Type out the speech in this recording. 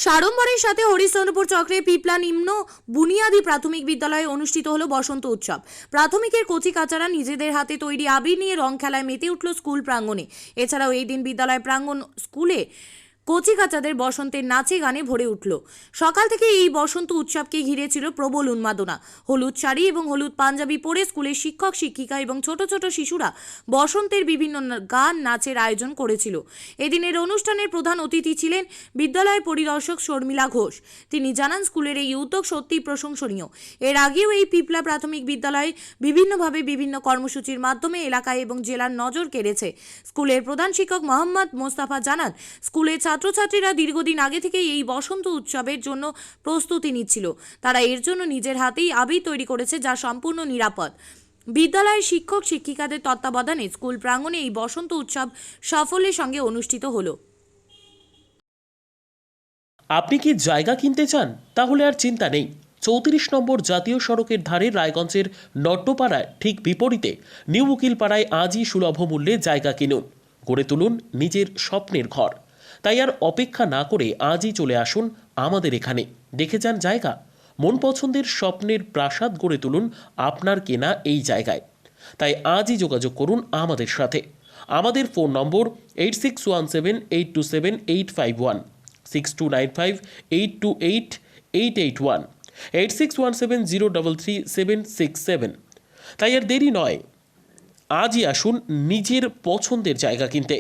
সাড়ম্বরের সাথে হরিশ্চন্দ্রপুর চক্রে পিপলা নিম্ন বুনিয়াদী প্রাথমিক বিদ্যালয়ে অনুষ্ঠিত হলো বসন্ত উৎসব। প্রাথমিকের কচি কাচারা নিজেদের হাতে তৈরি আবির নিয়ে রং খেলায় মেতে উঠল স্কুল প্রাঙ্গণে। এছাড়াও এই দিন বিদ্যালয় প্রাঙ্গণ স্কুলে কচি কাচাদের বসন্তের নাচে গানে ভরে উঠল। সকাল থেকে এই বসন্ত উৎসবকে ঘিরে ছিল প্রবল উন্মাদনা। হলুদ শাড়ি এবং হলুদ পাঞ্জাবি পরে স্কুলের শিক্ষক শিক্ষিকা এবং ছোট ছোট শিশুরা বসন্তের বিভিন্ন গান নাচের আয়োজন করেছিল। এদিনের অনুষ্ঠানের প্রধান অতিথি ছিলেন বিদ্যালয় পরিদর্শক শর্মিলা ঘোষ। তিনি জানান, স্কুলের এই উদ্যোগ সত্যিই প্রশংসনীয়। এর আগেও এই পিপলা প্রাথমিক বিদ্যালয়ে বিভিন্নভাবে বিভিন্ন কর্মসূচির মাধ্যমে এলাকায় এবং জেলার নজর কেড়েছে। স্কুলের প্রধান শিক্ষক মোহাম্মদ মোস্তফা জানান, স্কুলের ছাত্রছাত্রীরা দীর্ঘদিন আগে থেকেই এই বসন্ত উৎসবের জন্য প্রস্তুতি নিচ্ছিল। তারা এর জন্য নিজের হাতেই আবির তৈরি করেছে, যা সম্পূর্ণ নিরাপদ। বিদ্যালয়ের শিক্ষক শিক্ষিকাদের তত্ত্বাবধানে স্কুল প্রাঙ্গণে এই বসন্ত উৎসব সাফল্যের সঙ্গে অনুষ্ঠিত হলো। আপনি কি জায়গা কিনতে চান? তাহলে আর চিন্তা নেই। 34 নম্বর জাতীয় সড়কের ধারে রায়গঞ্জের নট্টপাড়ায় ঠিক বিপরীতে নিউ উকিলপাড়ায় আজই সুলভ মূল্যে জায়গা কিনুন, গড়ে তুলুন নিজের স্বপ্নের ঘর। তাই আর অপেক্ষা না করে আজই চলে আসুন আমাদের এখানে, দেখে যান জায়গা। মন পছন্দের স্বপ্নের প্রাসাদ গড়ে তুলুন আপনার কেনা এই জায়গায়। তাই আজই যোগাযোগ করুন আমাদের সাথে। আমাদের ফোন নম্বর 8617827851, 6295828881, 8617033767। তাই আর দেরি নয়, আজই আসুন নিজের পছন্দের জায়গা কিনতে।